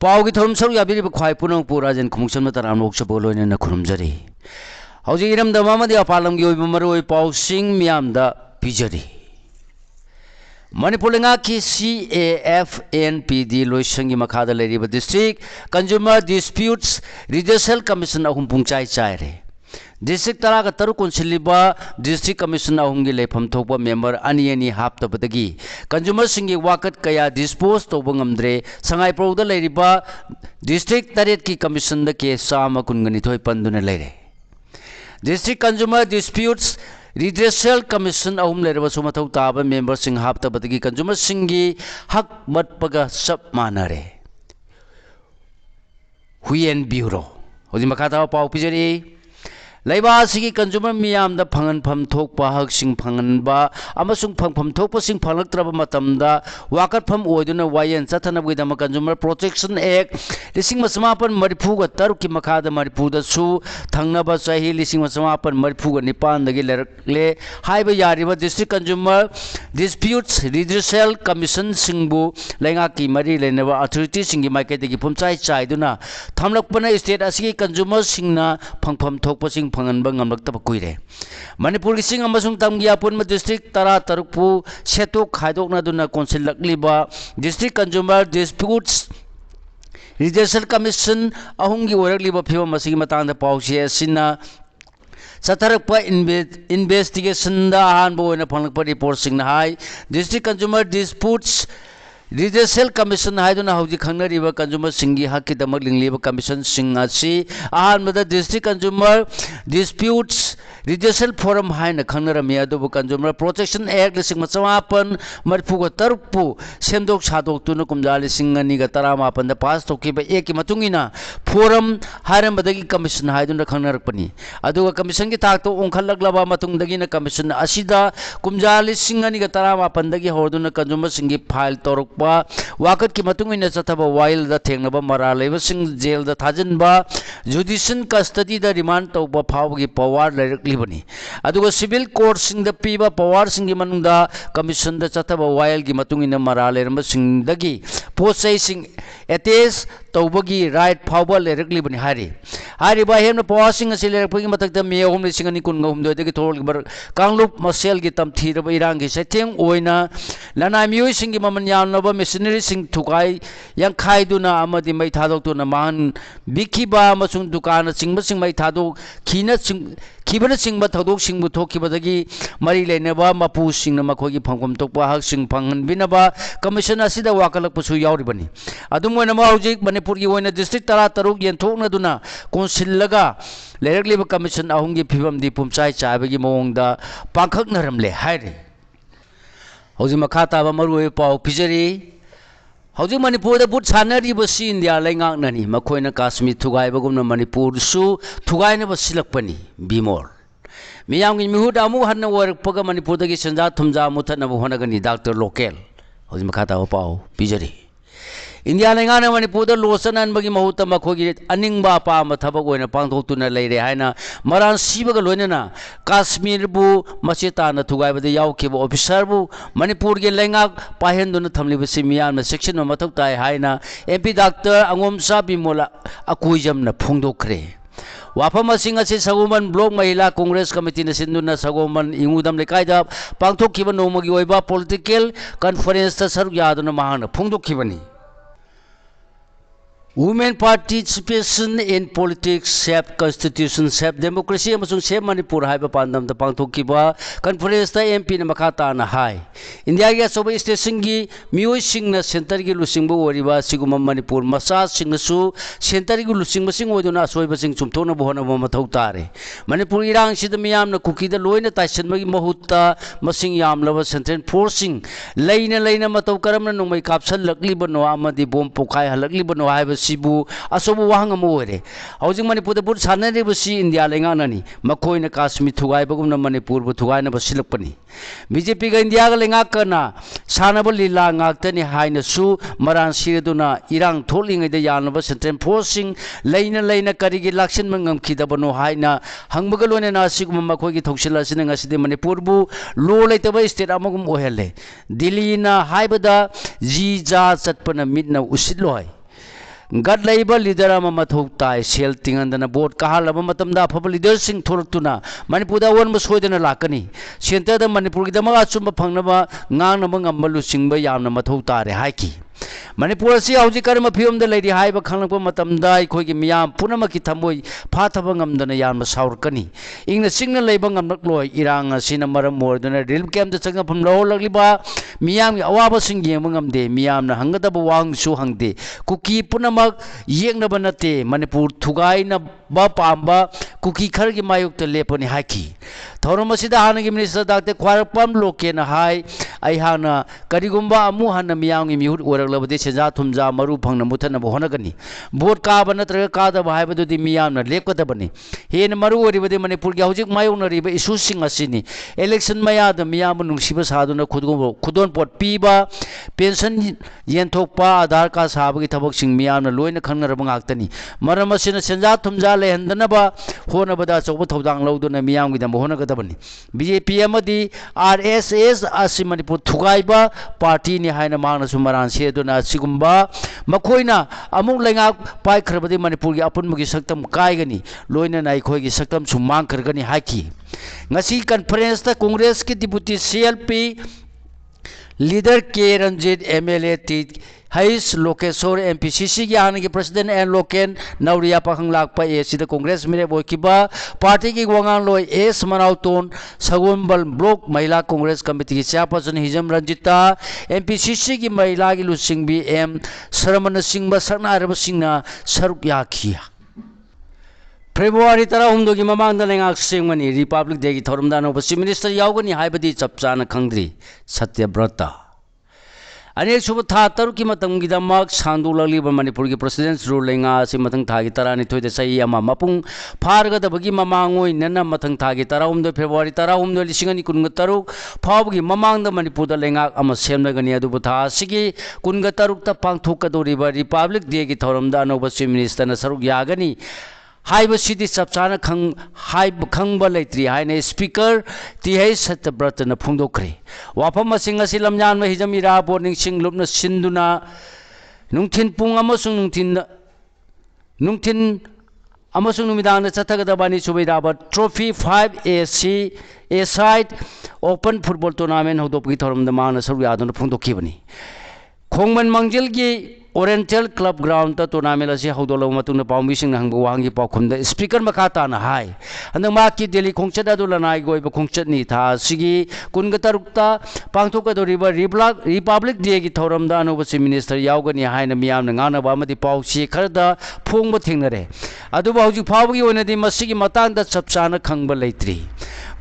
पाव की थोरम सरुक याबिरिब ख्वाई पुनंग पुराजन खुमसम तराम लोकसभा लोइनना खुरुमजरी हौजिक इरमदा मामदि अपालमगी ओइब मरुओइ पाउसिंग मियामदा पिजरी मणिपुर की CAFNPD लोइसंगी मखादा लेरिब district consumer disputes redressal commission अहुम पुंगचाई चाइरे डिस्ट्रिक्ट तराग तरु कोनसिलिबा डिस्ट्रिक्ट कमीशन अहुमगी लेफम थोपा मेंबर अनियनी हापतबदगी कंज्यूमर सिंगी वाकत कया डिस्पोज तोबंगमद्रे संगाई प्रोद लेरिबा डिस्ट्रिक्ट तरेट की कमीशन द केस साम कुनगनिथोय पंदुना लेरे district consumer disputes redressal commission अहुम लेरबसु मथौ ताब मेंबर सिंग हापतबदगी कंज्यूमर सिंगी हक मटपगा सब मानरे हुएन ब्यूरो होजि मखाता पाउ पिजरी लेबासी कंज्यूमर मियाम द फंगनफम थोकपा हकसिंग फंगनबा अमसुंग फंगफम थोकपसिंग फंगलक्त्रब मतमदा वाकरफम ओइदुना वायन चथनबगिदम कंज्यूमर प्रोटेक्शन एक्ट 1994 की मखाद मणिपुरदसु थंगनबा चाही 1994 दगी लेरकले हाइब यारिबा district consumer disputes redressal commission सिंगबु लेंगा की मरी लेनबा अथॉरिटी सिंगी माइकेदगी पुमचाई चाइदुना थमलकपना स्टेट असगी कंज्यूमर सिंगना फंगफम थोकपसिंग फंगनबा ngamlakta kuire manipur gi sing amasung tamgi apun ma district tara tarukpu setok khaidokna duna council lakliba district consumer disputes redressal commission ahumgi orakliba phiwa masigi matangda pause asina Satarapa investigation da ahanbo oina phanglakpa report singna hai district consumer disputes Redressal Commission haiduna hauji khangnariba consumer singi hakki damak lingliba commission sing asi ahanbada district consumer disputes redressal forum haina khangnarami adubu consumer protection act 1994 pu semdok sadok tuna kumjali singani ga 18 da pass tokiba ek matungina forum hairambadagi commission haiduna khangnarakpani aduga commission gi takto ongkhallaklaba matungdagi na commission asida kumjali singani ga 18 dagi horduna consumer singi file torok वाकत की मतुंग इन चथबा वाइल द थेंगनबा मरा लेब सिंग जेल द थाजनबा जुडिशियल कस्टडी द रिमांड तौबा फावगी पावर लेरकलिबनी अदुगा सिविल कोर्ट सिंग द पीबा पावर सिंग की मनुंग द कमीशन द चथबा वाइल की मतुंग इन मरा लेरम सिंग दगी पोसै सिंग एटेस तौबगी राइट फावबा लेरकलिबनी हारी हारी बा हेम पावर सिंग असि लेरकपगी मतक द मे होम लिसिंग अनि कुन गहुम दगी थोरलिबर कांगलुप मसेल की तमथीरबा इरांग की सेथेंग ओइना लना मियोय सिंग की ममन यानबा मिशनरी सिंह थुकाई यंखाइदुना अमदि मै थादोक्तुना मान बिखिबा अमसुंग दुकान सिंह सिंह मै थादोक खिना सिंह खिबना सिंह थदोक सिंह थोखिबदगी मरी लेनबा मपु सिंह मखोगी फंगम तोकपा हक सिंह फंगन बिनबा कमीशन असिदा वाकलकपसु यावरिबनी अदुमोना मौजिक मणिपुर की ओइना डिस्ट्रिक्ट 13 यंथोकनदुना कोनसिललगा लेरकलिबा कमीशन अहुंगी फिबमदि पुमचाई चाबगी मोंगदा पाखकनरमले हाइरे हौजी मखा ताबा मरुओइ पाउ पिजरी हौजी मणिपुर बुट सानरिबसी इंडिया लेंगाकननी मखोइना काश्मीर थुगाइबगुमना मणिपुर सु थुगाइनबा सिलकपनी बिमोर मियामगी मिहुद अमु हन्न वरपगा मणिपुर दगी संजा थुमजा मुथनबा होनगनी डॉक्टर लोकल हौजी मखा ताबा पाउ पिजरी इंडिया लेंगाना मणिपुर लोसन अनबगी महुत मखोगी अनिंगबा पाम थबक ओइना पांगथोक्तुना लेरे हाइना मरान सीबगा लोइनना काश्मीर बु मचेताना थुगाइबदे यावखिबा ऑफिसर बु मणिपुर के लेंगा पाहेंदुना थमलिबसि मियामना सेक्शन मथक ताय हाइना एमपी डॉक्टर अंगोमसा बिमोला अकुइजमना फोंदोखरे वाफम सगोमन ब्लॉक महिला कांग्रेस कमिटी सिंधुना सगोमन इंगुदम लेकायदा पांगथोखिबा नोमगी ओइबा पॉलिटिकल कॉन्फ्रेंस सरुक यादुना महाना फोंदोखिबनी Women participation in politics, shape constitution, shape democracy, amasung shape Manipur haiba pandam da pangthokiba conference ta MP na makata na hai. India ga soba station gi mioi sing na center gi lusingbo oriba siguma Manipur masa sing su center gi lusing masing oduna soiba sing chumthona bohona bo mathau tare. Manipur irang sid miyam na kuki da loina taisan magi mahutta masing yam laba central forcing leina matau karam na nungmai kapsal lakli bano amadi bom pokai halakli bano haiba sibu asobu wahang moore housing Manipur the put sanare busi India lenganani makoina Kashmir thugai bagum na Manipur bu thugai na basilakpani BJP ga India ga lenga kana sanabal lila ngaktani haina su maran sireduna irang tholing ida yanaba central forcing leina karigi lakshan mangam khidabano haina hangbagalone na sigum makoi gi thoksila sinanga side Manipur bu lo leitaba state amagum ohele Delhi na haibada ji ja chatpana midna usiloi गट लेबा leader अमा मथौ ताई सेल तिंगंदना board काहालब मतमदा अफब leader सिंह थोरक्तुना मणिपुरदा वनब सोयदना लाकनी सेंटर दा मणिपुर की दमा अचुम फंगनबा ngangnaba ngamba lusingba yamna mathau tare haiki Manipur si hauji karma phiyom da leidi haiba khanglakpa matamda ikhoi gi miyam punama ki thamoi phathaba ngamdana yamna saurkani ingna singna leiba ngamnak loi irang asina maram morduna relief camp da changna phum lo lagliba miyam gi awaba sing yengba ngamde miyam na hangadaba wang su hangde kuki punama yengna banate Manipur thugai na ba pamba kuki khar gi mayuk ta leponi haiki thorom asida hanagi minister dakte khwarpam loke na hai ai hana karigumba amu hana miyam gi mihut oraglabade सेजा थुमजा मरु फंगना मुथनब होनगनी boat काब नत्रगा कादब हाइबदुदि मियामना लेपकदबनी हेन मरु ओरिबदि मणिपुर गी हौजिक मायोनरिबा issue सिंग असिनी election मयाद मियाम नुंसिबा सादुना खुदोन pot पीबा pension येनथोकपा आधार card साबगी थबक सिंग मियामना लोइना खंगरब गाक्तनी मरम असिना सेजा थुमजा लेहंदनबा होनबदा चौब थौदांग लौदुना मियाम गी दम होनगदबनी BJP अमदी RSS असि Manipur थुगाइबा party नि हाइना मांगना सुमरान सेदुना सिगुम्बा मखोइना अमुक लेंगा पाइखरबदि मणिपुर की अपुनमुगी सक्तम कायगनी लोइना नाइ खोइगी सक्तम Sumang करगनी hockey ngasi conference ta congress ki deputy CLP leader K Ranjit MLA T Hais Lokesor MPCC की आने के प्रेसिडेंट एन लोकेन नवरिया पाखंग लाकपा एसीदा कांग्रेस मेरे बोकिबा पार्टी की वांगान लोय एस मनाउतोन सगुनबल ब्लॉक महिला कांग्रेस कमेटी की चेयरपर्सन हिजम रंजिता MPCC की महिला की लुसिंग भी एम सरमन सिंह बसरना अरब सिंहना सरुक याखिया February 13 की ममांग दलेंगा सिंगमनी रिपब्लिक डे की थोरमदानो चीफ मिनिस्टर यावगनी हाइबदी चपचाना खंगद्री सत्यव्रत अने सुब था तरु की मतंग की दमक सांदुलली मणिपुर की प्रेसिडेंस रूल लेंगा से मतंग था की तरानी थोइदे सही अमा मपुंग फारगदबगी ममांगोय नना मतंग था की 13 फेब्रुवारी 13 लिसिंगनी कुनग तरुक फावगी ममांग द मणिपुर द लेंगा अमा सेमनगनी अदुब था सिगी कुनग तरुक त पांगथोकदोरिबा रिपब्लिक डे की थोरमदा अनोब चीफ मिनिस्टर न सरुक यागनी हाइब सिदी चपचाना खंगबा लेत्री हाइने स्पीकर तिहै सत्यव्रत न फुंगदोखरे वाफम सिंग असि लमजान म हिजमिरा बोर्निंग सिंग लुपना सिंदुना नुंथिन पुंग अमसुंग नुंथिन अमसुंग नुमिदांग चथगदबानी सुबैदाबा ट्रॉफी 5AC ए साइड ओपन फुटबॉल टूर्नामेंट होदोपगी थोरमदा मांगना सरुक यादन फुंगदोखिबनी खोंगमन मंगजिल की ओरिएंटल क्लब ग्राउंड ता टूर्नामेंट असे हौदोलो मतुंग पाउमी सिंग हंग वांगी पाखुमदा स्पीकर मखाता ना हाय अंद माकी दिल्ली खोंगचत अदुलनाय गोइब खोंगचत नि था सिगी कुनग तरुक्ता पांगथोकदोरिबा रिपब्लिक डे की थौरमदा अनोब चीफ मिनिस्टर यावगनी हायना मियाम न गानबा अमदि पाउसी खरदा फोंगब थेंगनरे अदुबा हौजि फावगी ओनदि मसिगी मतांगदा चपचाना खंगबा लेत्री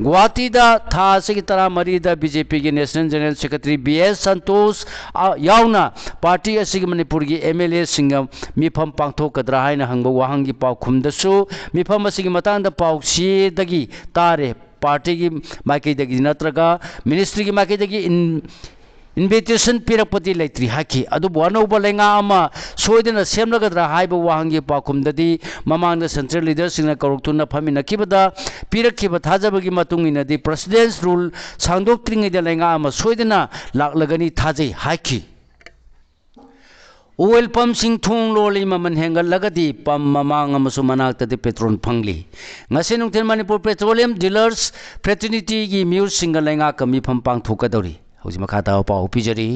गुवाहाटी था की तरा मरीद बीजेपी की नेशनल जनरल सेक्रेटरी BS संतोष यावना पार्टी असिगी मणिपुर की MLA सिंगम मिफम पांगथोकद्रा हाइना हंग वाहंग की पाउखुमदसु मिफम असिगी मतांगदा पाउसीदगी तारे पार्टी की माइकैदगी नत्रगा मिनिस्ट्री की माइकैदगी इन्विटेशन पीरपति लेत्री हाकी अदुबु अनौब लेंगा अमा सोयदना सेमलगद्रा हाइब वाहंगी पाखुमददी ममांगदा सेंट्रल लीडर सिंगना कौरक्तुना फमिनखिबदा पीरखिब थाजबगी मतुंगिनदी प्रेसिडेंस रूल सांदोक्त्रिंगैदा लेंगा अमा सोयदना लाक्लगनी थाजै हाकी ओइल पंप सिंह थोंग लोली ममन हेंगलगदी पंप ममांग अमसु मनाक्तदि पेट्रोल फंगली ngasi nungthil manipur petroleum dealers fraternity gi mute singa lenga kami pham pangthokadori हौजी मखाता पाउ पिजरी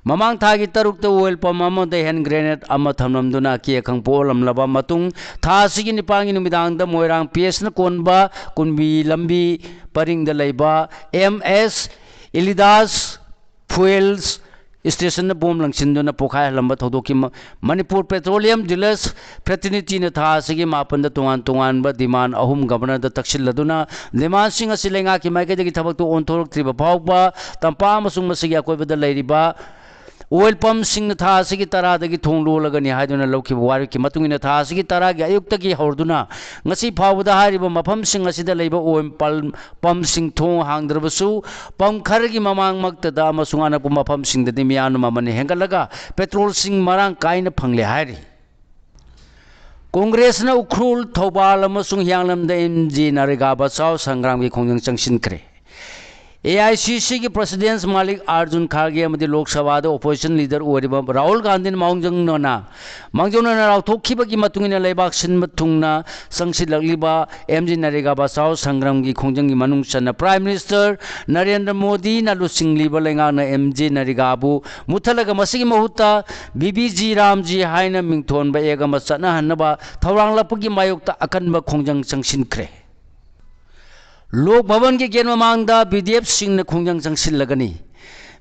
ममांग थागी तरुक तो ओइल पम अमद हैंड ग्रेनेड अम थमनमदुना के खंपोलमलबा मतुंग था सिगी निपांगी नुमिदांग द मोइरांग PS न कोनबा कुनबी लंबी परिंग द लेबा MS इलिदास फ्यूल्स स्टेशन बोम लंगसिंदुना पोखाय लंबा थोदोकी मणिपुर पेट्रोलियम डीलर्स फ्रेटर्निटी न था सिगी मापन द तोंगान ब डिमांड अहुम गवर्नर द तक्सिलदुना डिमांड सिंग असि लेंगा की माइकेदगी थबक तो ओनथोरक्त्रिबा फावबा तंपा अमसुंग मसिगी अकोइबदा लेरिबा ओइल पंप सिंग था सिगी तरादगी थोंग लोलगनी हाइदुना लौखिबा वारि की मतुंगिना था सिगी तरागी अयुक्तगी हौरदुना ngasi फावबदा हारिबा मफम सिंग असिदा लेबा ओइल पंप सिंग थोंग हांगद्रबसु पंप खरगी ममांग मक्तदा अमसुंगाना पु मफम सिंग ददि मियान ममने हेंगलगा पेट्रोल सिंग मरांग काइना फंगले हारि कांग्रेस न उख्रुल थौबाल अमसुंग हियांगलमदा MG नरेगा बचाव संग्राम की खोंजंग चंगसिनख्रे AICC की प्रेसिडेंट मालिक अर्जुन खारगे अमदी लोक सभा ओपोजिशन लीडर ओरिबा राहुल गांधी मांगजोंना राउथोखिबगी मतुंगिना लेबाक सिनबा थुंगना संसिलगलिबा MG नरेगा बचाव संग्राम की खोंजंगी मनुंग चन्ना प्राइम मिनिस्टर नरेंद्र मोदी ना लुसिंगलिबा लेंगाना MG नरेगाबु मुथलगा मसिगी महुत्ता BBG रामजी हाइना मिंगथोनबा एगमा चना हन्नबा थौरांगलापगी मायोक्ता अकनबा खोंजंग संसिनख्रे लोक भवन के गेट ममांगदा BDF सिंह ने खोंजंग संसिलगनी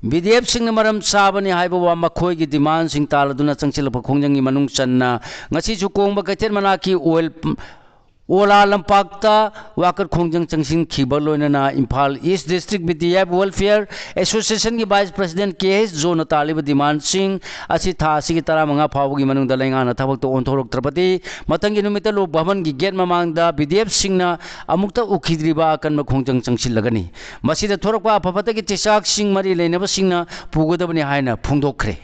BDF सिंह ने मरम चाबनी हाइबा वा मखोय की डिमांड सिंह तालदुना संसिलबा खोंजंगी मनुंग चन्ना ngasi chu kongba kaiter manaki oil ओला लंपाक्ता वाकर खोंजंग चंगसिंग खिबा लोइनना Imphal east district BDF welfare association की वाइस प्रेसिडेंट KS जोन तालिब डिमांड सिंह असि था असि तरा मंगा फावगी मनुंग दलेंगाना थबक तो ओंथोरक्त्रपति मतंगी नुमित लोक भवन की गेट ममांगदा BDF सिंहना अमुक्ता उखिद्रिबा अकन खोंजंग चंगसिलगनी मसिदा थोरकवा अफफतगी चिसाक सिंह मरी लेनेब सिंहना पुगदबनी हाइना फुंगदोखरे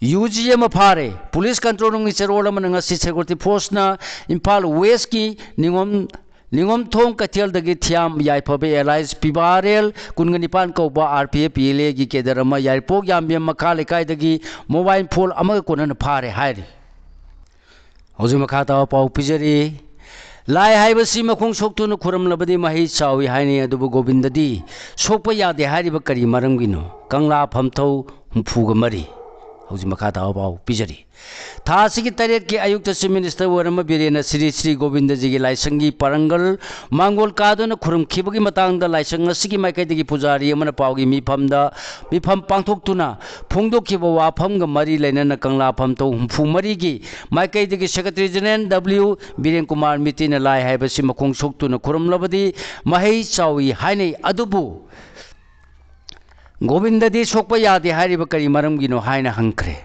UGM फारे पुलिस कंट्रोल रूम की चरोल मन सिक्योरिटी फोर्स ना इम्फाल वेस्ट की निगम थोंग कथियल दगी थियाम याइफबे एलाइज पिबारेल कुनगनिपान कौबा RPF PLA की केदरम याइपोग याम्बियम मखा लेकाय दगी मोबाइल फोन अमग कोनन फारे हाइरि हौजि मखा ता पाउ पिजरी लाई हाइबसी मखोंग सोक्तुन खुरमलबदी मही चावी हाइने अदुबु गोविंददी सोकप यादे हाइरिबा करी मरमगिनो कंगला फमथौ हुंफुग मरी हौजी मखा ताओ पिजरी थासी की तरेत की आयुक्त चीफ मिनिस्टर वरम बिरेन श्री गोविंद जी की लाइसंगी परंगल मांगोल कादुन खुरम खिबगी मतंग लाइसंग असगी माइकैदगी पुजारी अमन पावगी मिफम पांथोक्तुना फोंदोखिबा वाफम ग मरी लेनन कंगला फमथौ हुंफु मरी की माइकैदगी secretary general W Biren Kumar मितिन लाई हाइबसी मखोंग सोक्तुना खुरमलबदी मही चावी हाइने अदुबु गोविंददी सोकप यादे हाइरिबा करी मरमगिनो हाइना हंख्रे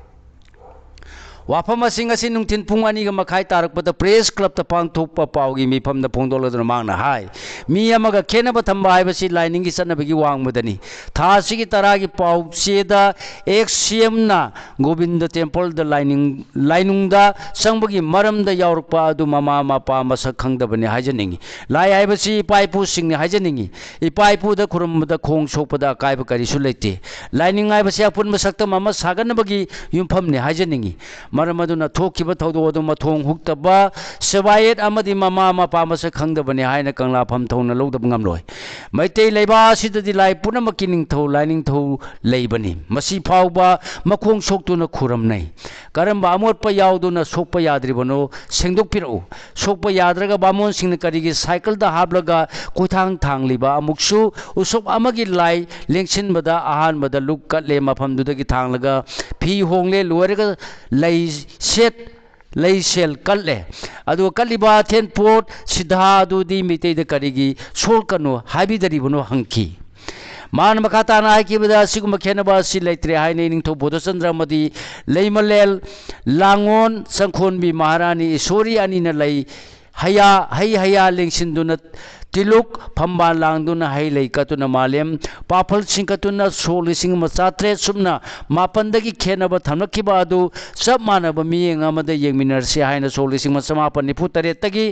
वाफम असिंग नुंथिन पुंग अनिग मखाई तारकपद प्रेस क्लब ता पांगथोकपा पावगी मिफम द फोंदोलदना मांगना हाय मी अमगा खेनब थंबा हाइबसी लाइनिंग की सनबगी वांगमदनी थासी की तरा की पाउचेदा XCM ना गोविंद टेम्पल द लाइनिंग दा संबगी मरम द यावरपा अदु ममा मपा मसक खंगदबने हाइजनिंगी लाई हाइबसी पाइपु सिंगने हाइजनिंगी इ पाइपु द खुरम द खोंग सोकपदा कायब करिसु लेते लाइनिंग हाइबसी अपुन मसक्ता ममा सागनबगी युमफमने हाइजनिंगी मरम अदुना थोकिबा थौदो अदु मथोंग हुक्तबा सेवायत अमदि ममा मपा मसक खंगदबने हाइना कंगला फमथौना लौदब ngamloi मैतै लैबा सिददि लाई पुनमकी निंगथौ लाइनिंगथौ लैबनी मसी फावबा मखोंग सोक्तुना खुरमनै करम्बा अमोटपा यावदुना सोकपा याद्रिबनो सेंदोकपिरौ सोकपा याद्रगा बामोन सिंगना करिगी साइकल दा हाबलगा कोथांग थांगलिबा अमुक्सु उसोप अमगी लाई लेंसिनबदा अहानबदा लुक कटले मफमदुदगी थांगलगा फी होंगले लोरगा लै सेट लई सेल कल्ले अदु कलिबा थेन पोट सिधा अदुदी मिते द करिगी सोल कनो हाबिदरिबनो हंकी मान मखाता ना है कि बदा सिगुम खेनबा सि लेत्रे हाय ने निंथो बोधचंद्र मदी लेमलेल लांगोन संखोन बी महारानी ईश्वरी अनि न लई हया लेंसिनदुन तिलुक फंबा लांगदुना है लेकतुना मालेम पाफल सिंकतुना सोलिसिंग मचात्रे सुमना मापनदगी खेनब थमनखिबा अदु सब मानब मियेंग अमद येंगमिनरसि हायना सोलिसिंग मचमापन निफु तरेतगी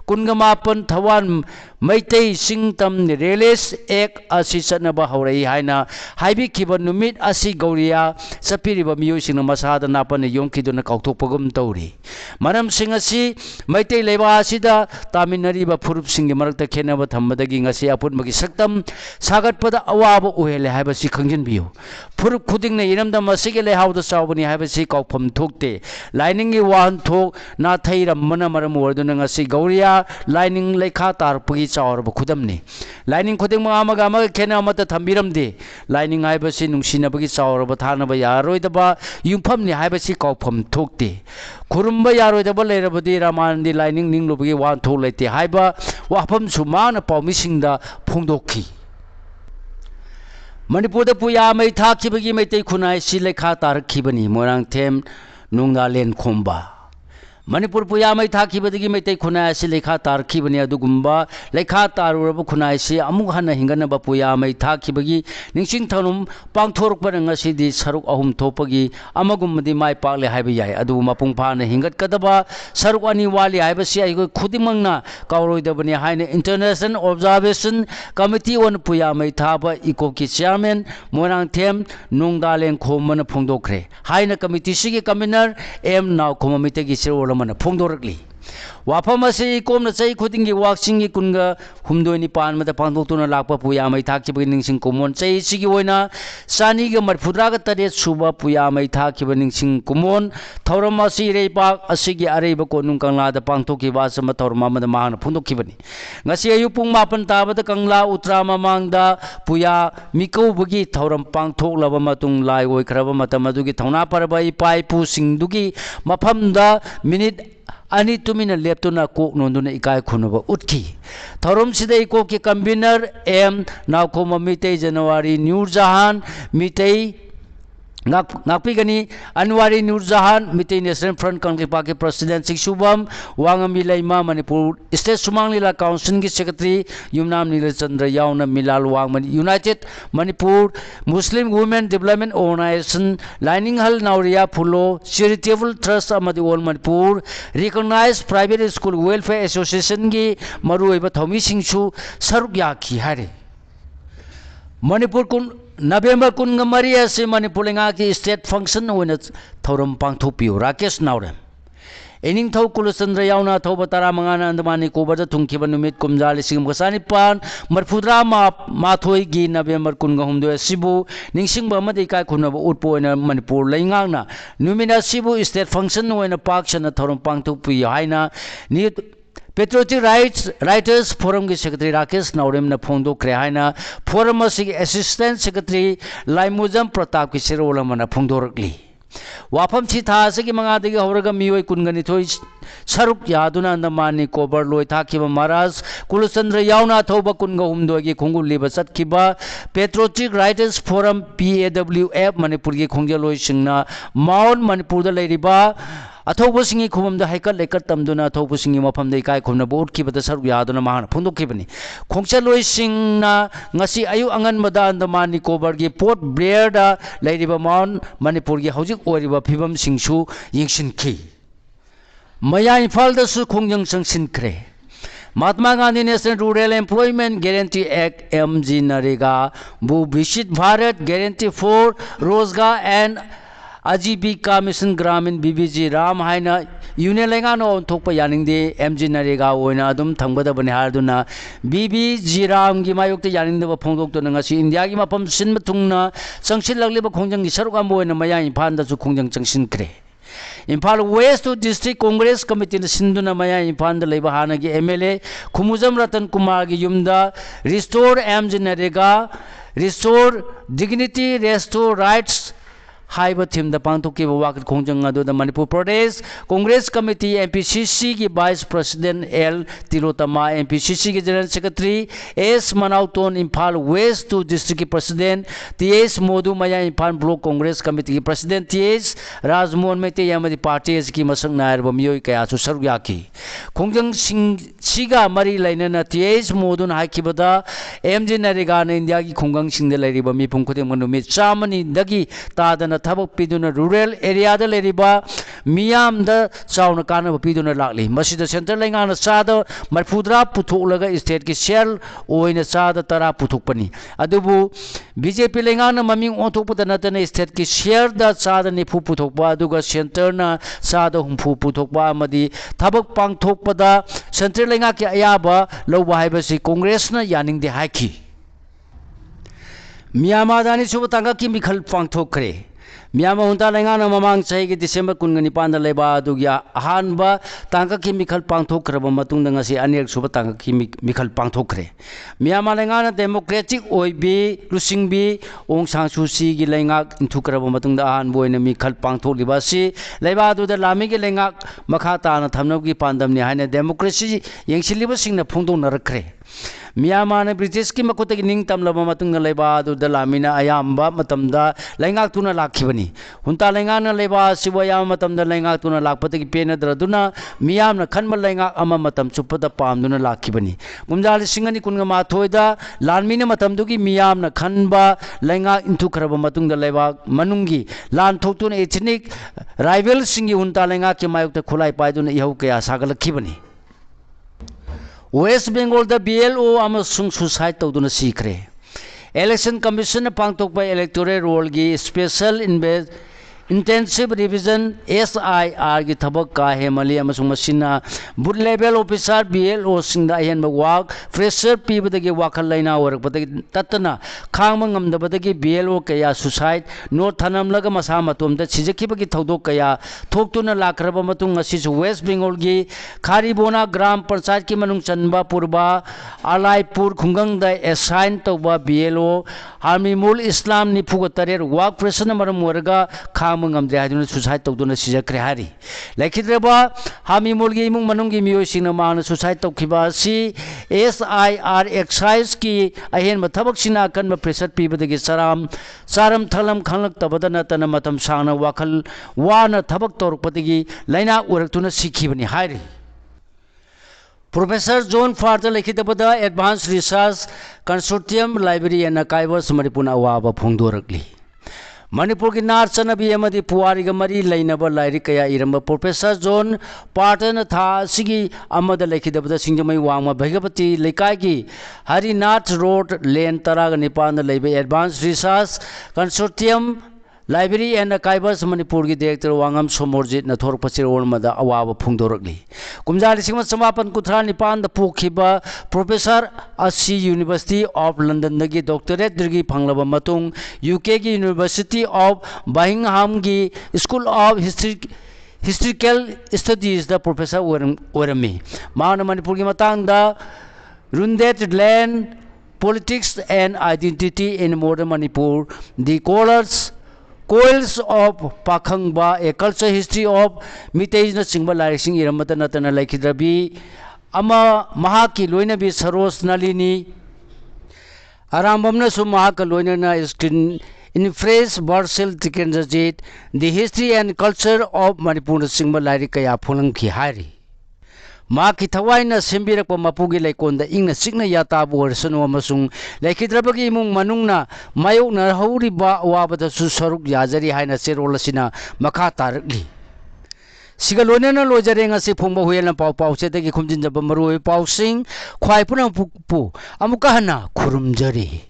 कुनगा मापन थवान मैतै सिंगतम रिलेस एक असि चनब हौरई हायना हाइबिखिबा नुमित असि गौरिया चपिरिबा मियोसिंग मसादा नापन योंखिदुना काउथोकपगम तौरी मरम सिंग असि मैतै लेबा असिदा तामिनरिबा फुरुप सिंग मरक्ता खेनब थम्बदगी ngasi अपुनबगी सक्तम सागतपदा अवाब ओहेले हाइबसि खंजिनबियो फुरुप खुदिंगने इरमदा मसिगे लेहावदा चावबनी हाइबसि काउफम थोकते लाइनिंगि वाहन थोक ना थैरम मना मरम वरदुना ngasi गौरिया लाइनिंग लेखा तारपगी चावरब खुदमने लाइनिंग खुदिंग मामगा मग खेना मत थंबिरमदे लाइनिंग हाइबसि नुंसिनबगी चावरब थानब यारोइदबा युमफमने हाइबसि काउफम थोकते खुरुम्बा यारोइदबा लेरबदि रामानदि लाइनिंग निंगलुबगी वाहन थोक लेते हाइबा वाफम सुमान पाउमिसिंगदा फोंदोखी मणिपुर पुया मई थाखिबगी मैतै खुनाई सि लेखा तारखिबनी मोरांगथेम नुंगालेन खोम्बा मणिपुर पुयामई थाखिबदगी मैतै खुनाय असि लेखा तारखिबनि अदुगुम्बा लेखा तारुरब खुनाय असि अमुक हन हिंगनब पुयामई थाखिबगी निंगसिंग थनुम पांगथोरकबन ngасidi saruk ahum thopagi amagumdi mai pakle haiba yai adu mapung phana hingat kadaba saruk ani wali haiba si ai khudimangna kawroidabani haina international observation committee on puyamai thaba iko ki chairman morang them nungdaleng khomana phongdokre haina committee sigi commissioner m naw khomamite gi sirolama phongdorakli वाफम से कोमना चई खुदिंगी वाक्सिंगी कुनगा हुमदोनी पान मत पांगदोक्तुना लाकपा पुयामई थाखिबगी निंगसिंग कुमोन चई सिगी ओइना सानी ग मरफुद्राग तरे सुबा पुयामई थाखिब निंगसिंग कुमोन थौरम असि रेपाक असिगी अरेब कोनुं कंगला द पांगथोकी वासम थौरम मद मान फुंदोखिबनी ngasi ayu pung mapan tabada kangla utra mamangda puya mikaubugi thauram pangthoklaba matung lai oikraba matam adugi thauna parba ipai pu singdugi maphamda minute ani tumina leptuna kok nonduna ikai khunaba utki thorom sidai ko ki convener m naukoma mitei January Nurjahan mitei ngakpi gani Anwari Nurjahan mitei National Front Kanglepa ke president Shubham Wangami Laima Manipur State Sumang Lila Council ki secretary Yumnam Nilachandra Yauna Milal Wangman United Manipur Muslim Women Development Organization Lining Hall Nauria Phulo Charitable Trust amadi All Manipur Recognized Private School Welfare Association ki maruiba thomi singsu saruk yakhi hare Manipur kun November kun ngamari ase Manipur lenga ki state function hoina thoram pangthopiu Rakesh Naurem ening thau Kulachandra yauna thau batara mangana andamani kobarda thungkiba numit kumjali singam kasani pan marfudra ma thoi gi November kun gahumdo sibu ningsingba amadi kai khunaba utpo oina Manipur leingangna numina sibu state function hoina pakshana thoram pangthopi haina ni Patriotic Writers Forum की secretary Rakesh नाउरेम ने फोंदो क्रेहाइना forum की assistant secretary लाइमुजम Pratap की सिरोलम ने फोंदोरकली वाफम छि था से की मंगा दगी हौरगा मियोय कुनगनी थोइ सरुक यादुना अंदमानी कोबर लोय थाखिबा महाराज कुलचंद्र यावना थौबा कुनगा हुमदोगी खोंगु लिबा चतखिबा patriotic writers forum PAWF Manipur की खोंगे लोय सिंगना माउंट मणिपुर द लेरिबा अथौबसिंगी खुममदा हाइकट लेकट तमदुना अथौबसिंगी मफमदा इकाय खुमना बोट खिबदा सरुक यादुना महान फोंदोखिबनी खोंगचलोय सिंगना ngasi ayu angan mada Andaman Nicobar gi Port Blair da leiriba Mount Manipur gi hojik oriba phibam singsu yingsinki maya Imphal da su khongjang sangsinkre Mahatma Gandhi National Rural Employment Guarantee Act MG Narega bu Viksit Bharat Guarantee for Rozgar and Ajibika Mission Gramin BBG Ram haina Union Lengano thokpa yaningde MG Narega oina adum thangbada bani harduna BBG Ram gi mayokte yaningde ba phongdok to ngasi India gi mapam sin mathungna sangsil lagli ba khongjang gi saruk am oina maya Imphal da su khongjang changsin kre Imphal West to District Congress Committee sinduna maya Imphal da leiba hana gi MLA Khumujam Ratan Kumar gi yumda Restore MG Narega Restore Dignity Restore Rights हाइबा theme द पांथोकी वाकत खोंजंग अदो द Manipur Pradesh Congress committee MPCC की vice president L Tilottama MPCC की general secretary S मनाउतोन इम्फाल वेस्ट टू डिस्ट्रिक्ट की प्रेसिडेंट TS मोदू मया इम्फाल ब्लॉक कांग्रेस कमिटी की प्रेसिडेंट TS राजमोहन मेते यामदी पार्टी की मसंग नायर बमियोय कया सु सरु याकी खोंजंग सिंगा मरी लाइनना TS मोदून हाइकिबदा MG नरेगा ने इंडिया की खोंगंग सिंग दे लाइरिबा मिपुंग खुदेम नुमि चामनी दगी तादना थबक पिदुना रूरल एरिया द लेरिबा मियाम द चाउना काना पिदुना लागली मसिद सेंटर लेंगाना चाद मरफुद्रा पुथोलगा स्टेट की शेयर ओइना चाद तरा पुथोकपनी अदुबु बीजेपी लेंगाना ममिंग ओथोकपदा नतना स्टेट की शेयर द चाद निफु पुथोकबा अदुगा सेंटर ना चाद हुमफु पुथोकबा अमदी थबक पांगथोकपदा सेंटर लेंगा के अयाबा लौबा हाइबसी कांग्रेस ना यानिंग दे हाइकी मियामादानी सुब तांगा की मिखल पांगथोकरे मियामा हुंता लेंगाना ममांग चाही की December 19 दा लेबा अदुगिया अहानबा तांका की मिखल पांगथोकरबा मतुंग दा ngasi अनेक सुब तांका की मिखल पांगथोकरे मियामा लेंगाना डेमोक्रेटिक ओइबी लुसिंगबी ओंग सांसुसी की लेंगाक इंथुकरबा मतुंग दा अहान बोइना मिखल पांगथोकलिबासी लेबा अदुदा लामी की लेंगाक मखा ताना थमनब की पांदमनि हाइना डेमोक्रेसी यंगसिलिबा सिंगना फोंदोंनरखरे मियामा ब्रिटिश की मकुत की निंग तमलब लेबा लामीना अयाम्बा मतमदा लैंगाक तुना लाखिबनी हुंता लैंगाना लेबा सिबो याम मतमदा लैंगाक तुना लाखपतगी पेनद्रदुना मियामना खनम लैंगाक अमा मतम चुपदा पामदुना लाखिबनी कुमजा लिसिंग अनि कुनगा माथोयदा लानमीना मतमदुगी मियामना खनबा लैंगाक इंथुखरबा मतुंगदा लेबा मनुंगी लान थोक्तुना एथनिक राइवल सिंगी हुंता लैंगाक के मायुक्ता खुलाई पाइदुना इहौ कया सागलखिबनी वेस्ट बेंगल द BLO अमसुंग सुसाइड तौदुना सीखरे इलेक्शन कमीशन पांगतोकपा इलेक्टोरल रोल की स्पेशल इंटेंसिव रिविजन SIR की थबक का हेमली अमसुंग मसिना बूथ लेवल ऑफिसर BLO सिंगदा अहन वाक फ्रेशर पीबदगी वाखल लैना वरकपदगी तत्तना खांग ngamdabadagi BLO कया सुसाइड नोट थनमलग मसा मतोमदा सिजखिबगी थौदोक कया थोक्तुना लाखरबा मतुंग असिसु वेस्ट बेंगल की खारीबोना ग्राम पंचायत की मनुंग चनबा पूर्वा अलाइपुर खुंगंगदा एसाइन तौबा BLO हामिमुल इस्लाम निफुग तरेर वाक फ्रेशर मरम वरगा खांग ngamdre haduna suicide tawduna sijakre hari laikhidreba हामिमुल की इमुंग मनुंग की मियोसिंगना मांगना सुसाइड तौखिबा असि SIR एक्साइज की अहेन थबक सिना कन प्रेशर पीबदगी सारम थलम खंगलक तबदा नतन मतम सांगना वाखल वाना थबक तौरपदगी लैना उरक्तुना सिखिबनी हारि प्रोफेसर जॉन फार्टर लिखितबदा advance research consortium library and archives Manipur अवाब फोंदोरकली मणिपुर की नार चनबी पुवारी मरी लेनब लाइरिक कया इरंब प्रोफेसर जॉन पार्टन था सिगी अमद लेखिदबद सिंजमई वांगमा भैगपति लेकाई की हरिनाथ रोड लेन तराग निपान लेबे advance research consortium library and archives Manipur की डायरेक्टर वांगम सोमोरजित नथोर पचिरोन मदा अवाब फोंदोरकली कुमजा 1994 पोखिबा प्रोफेसर असि यूनिवर्सिटी ऑफ लंदन की डॉक्टरेट डिग्री फंगलब मतुंग UK की यूनिवर्सिटी ऑफ बर्मिंघम की स्कूल ऑफ हिस्ट्रिकल स्टडीज द प्रोफेसर ओरमी मान मणिपुर की मतंगदा rooted land politics and identity in modern Manipur द coils of Pakhangba a culture history of Meiteis चिंब लाइरिक्सिंग इरमत नतना लेखिद्रबी अमा महाकी लोइनबी सरोज नलिनी आरामबमनसु महाक लोइनना स्क्रीन इन फ्रेश बर्सेल टिकेंजजित द history and culture of Manipur चिंब लाइरिक कया फुलंखि हारि माकी थवाइना सेंबिरक मपुगी लेकोंदा इंगना सिगना याताबु वर्सनो अमसुंग लेखिद्रबगी इमुंग मनुंगना मायोगना हौरिबा अवाबदसु सरुक याजरी हाइना चेरोलसिना मखा तारकली सिगा लोनेना लोजरे ngasi phongba huelna pau pau se degi khumjin jaba maru pau sing khwai puna pukpu amuka hana khurumjari।